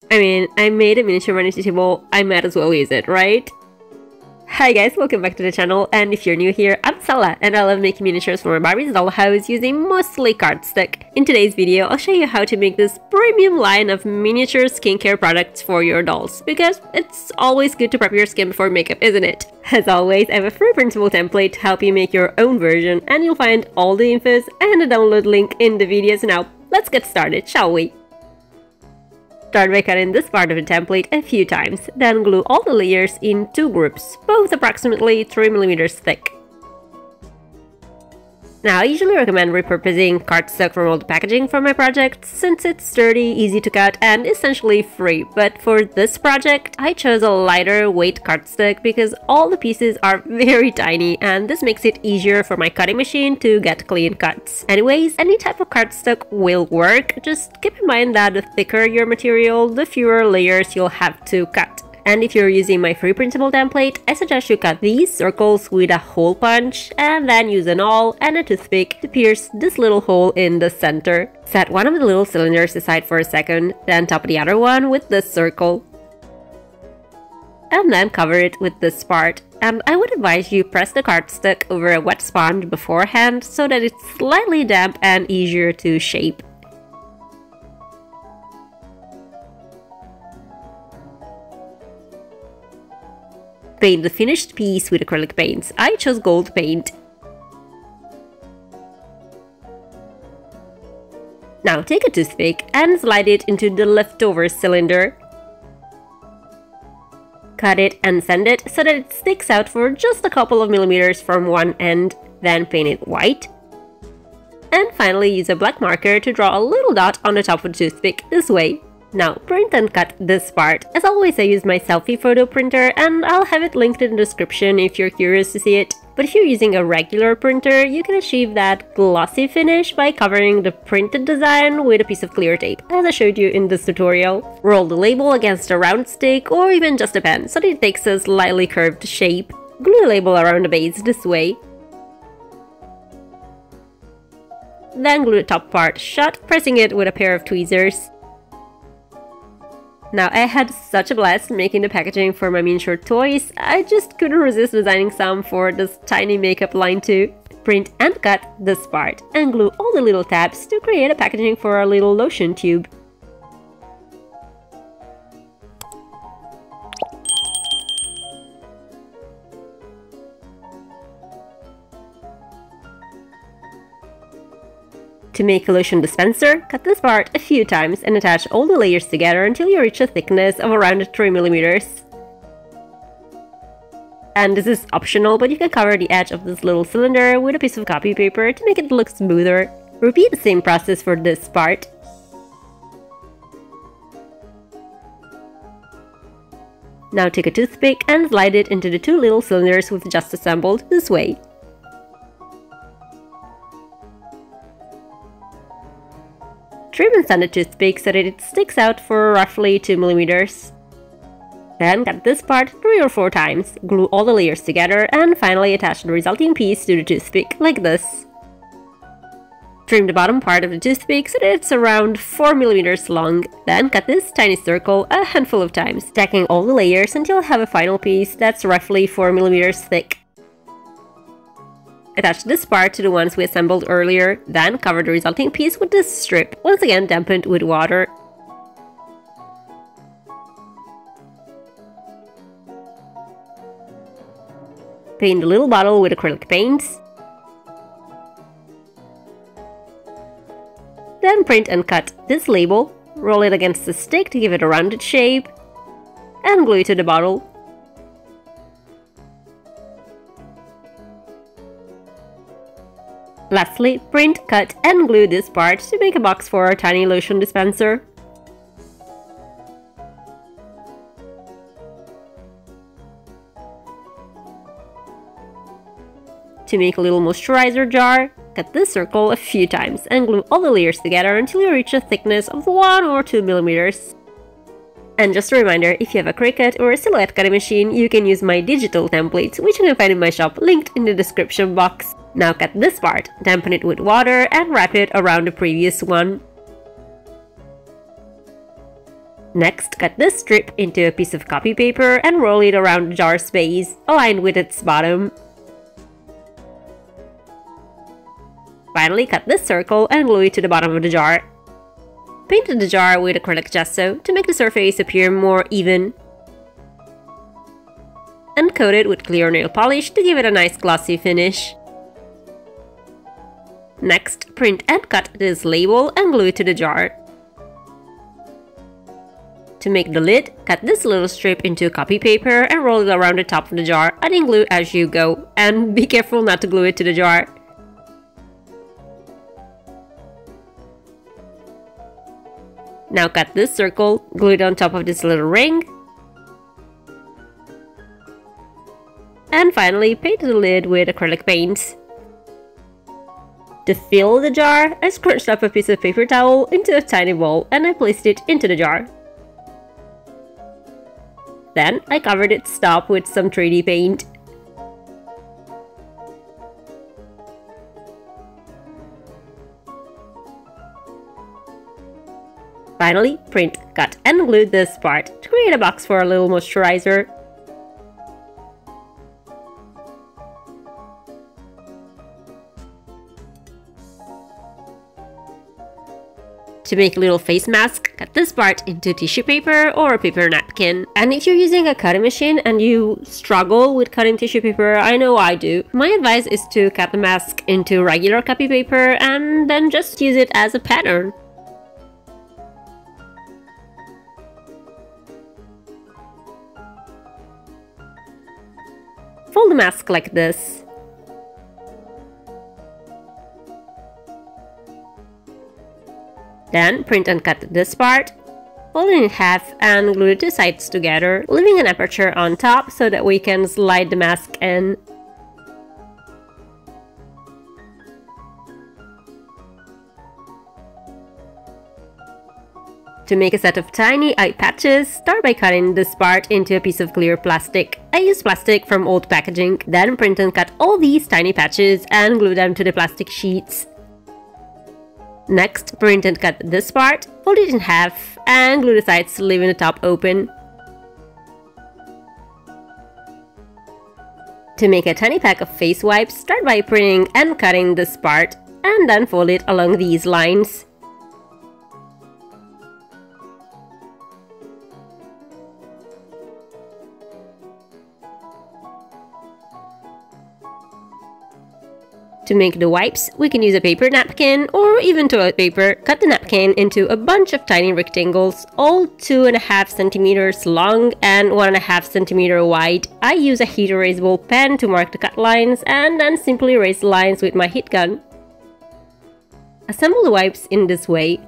I mean, I made a miniature vanity table, I might as well use it, right? Hi guys, welcome back to the channel, and if you're new here, I'm Sala, and I love making miniatures for my Barbie's dollhouse using mostly cardstock. In today's video, I'll show you how to make this premium line of miniature skincare products for your dolls, because it's always good to prep your skin before makeup, isn't it? As always, I have a free printable template to help you make your own version, and you'll find all the infos and a download link in the videos. Now, let's get started, shall we? Start by cutting this part of the template a few times, then glue all the layers in two groups, both approximately 3mm thick. Now, I usually recommend repurposing cardstock from old packaging for my projects since it's sturdy, easy to cut, and essentially free, but for this project, I chose a lighter weight cardstock because all the pieces are very tiny and this makes it easier for my cutting machine to get clean cuts. Anyways, any type of cardstock will work, just keep in mind that the thicker your material, the fewer layers you'll have to cut. And if you're using my free printable template, I suggest you cut these circles with a hole punch and then use an awl and a toothpick to pierce this little hole in the center. Set one of the little cylinders aside for a second, then top the other one with this circle. And then cover it with this part. And I would advise you press the cardstock over a wet sponge beforehand so that it's slightly damp and easier to shape. Paint the finished piece with acrylic paints. I chose gold paint. Now take a toothpick and slide it into the leftover cylinder. Cut it and sand it so that it sticks out for just a couple of millimeters from one end, then paint it white. And finally use a black marker to draw a little dot on the top of the toothpick this way. Now, print and cut this part. As always, I use my selfie photo printer and I'll have it linked in the description if you're curious to see it. But if you're using a regular printer, you can achieve that glossy finish by covering the printed design with a piece of clear tape, as I showed you in this tutorial. Roll the label against a round stick or even just a pen so that it takes a slightly curved shape. Glue the label around the base this way. Then glue the top part shut, pressing it with a pair of tweezers. Now, I had such a blast making the packaging for my miniature toys, I just couldn't resist designing some for this tiny makeup line too. Print and cut this part, and glue all the little tabs to create a packaging for our little lotion tube. To make a lotion dispenser, cut this part a few times and attach all the layers together until you reach a thickness of around 3mm. And this is optional, but you can cover the edge of this little cylinder with a piece of copy paper to make it look smoother. Repeat the same process for this part. Now take a toothpick and slide it into the two little cylinders we've just assembled this way. Trim and sand the toothpick so that it sticks out for roughly 2mm. Then cut this part 3 or 4 times, glue all the layers together, and finally attach the resulting piece to the toothpick, like this. Trim the bottom part of the toothpick so that it's around 4mm long, then cut this tiny circle a handful of times, stacking all the layers until you have a final piece that's roughly 4mm thick. Attach this part to the ones we assembled earlier, then cover the resulting piece with this strip, once again dampened with water. Paint the little bottle with acrylic paints. Then print and cut this label, roll it against the stick to give it a rounded shape, and glue it to the bottle. Lastly, print, cut, and glue this part to make a box for our tiny lotion dispenser. To make a little moisturizer jar, cut this circle a few times and glue all the layers together until you reach a thickness of 1 or 2mm. And just a reminder, if you have a Cricut or a Silhouette cutting machine, you can use my digital templates, which you can find in my shop, linked in the description box. Now cut this part, dampen it with water, and wrap it around the previous one. Next, cut this strip into a piece of copy paper and roll it around the jar's base, aligned with its bottom. Finally, cut this circle and glue it to the bottom of the jar. Paint the jar with acrylic gesso to make the surface appear more even. And coat it with clear nail polish to give it a nice glossy finish. Next, print and cut this label and glue it to the jar. To make the lid, cut this little strip into copy paper and roll it around the top of the jar, adding glue as you go. And be careful not to glue it to the jar. Now cut this circle, glue it on top of this little ring. And finally, paint the lid with acrylic paint. To fill the jar, I scrunched up a piece of paper towel into a tiny ball and I placed it into the jar. Then, I covered its top with some 3D paint. Finally, print, cut, and glue this part to create a box for a little moisturizer. To make a little face mask, cut this part into tissue paper or a paper napkin. And if you're using a cutting machine and you struggle with cutting tissue paper, I know I do, my advice is to cut the mask into regular copy paper and then just use it as a pattern. Fold the mask like this. Then print and cut this part, fold it in half and glue the two sides together, leaving an aperture on top so that we can slide the mask in. To make a set of tiny eye patches, start by cutting this part into a piece of clear plastic. I use plastic from old packaging, then print and cut all these tiny patches and glue them to the plastic sheets. Next, print and cut this part, fold it in half, and glue the sides, leaving the top open. To make a tiny pack of face wipes, start by printing and cutting this part, and then fold it along these lines. To make the wipes, we can use a paper napkin or even toilet paper. Cut the napkin into a bunch of tiny rectangles, all 2.5 centimeters long and 1.5 centimeter wide. I use a heat erasable pen to mark the cut lines and then simply erase the lines with my heat gun. Assemble the wipes in this way.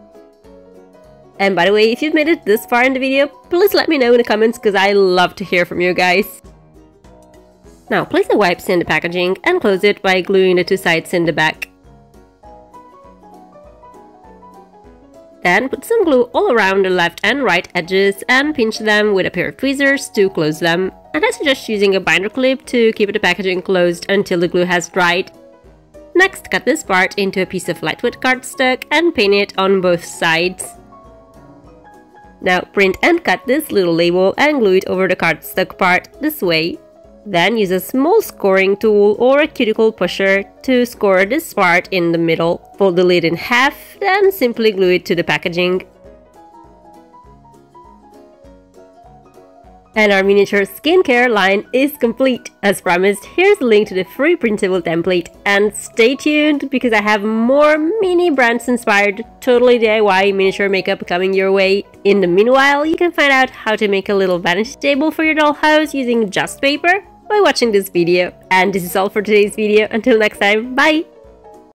And by the way, if you've made it this far in the video, please let me know in the comments because I love to hear from you guys. Now place the wipes in the packaging and close it by gluing the two sides in the back. Then put some glue all around the left and right edges and pinch them with a pair of tweezers to close them. And I suggest using a binder clip to keep the packaging closed until the glue has dried. Next, cut this part into a piece of lightweight cardstock and paint it on both sides. Now print and cut this little label and glue it over the cardstock part this way. Then use a small scoring tool or a cuticle pusher to score this part in the middle. Fold the lid in half, then simply glue it to the packaging. And our miniature skincare line is complete. As promised, here's a link to the free printable template. And stay tuned because I have more mini brands inspired, totally DIY miniature makeup coming your way. In the meanwhile, you can find out how to make a little vanity table for your dollhouse using just paper by watching this video. And this is all for today's video. Until next time, bye!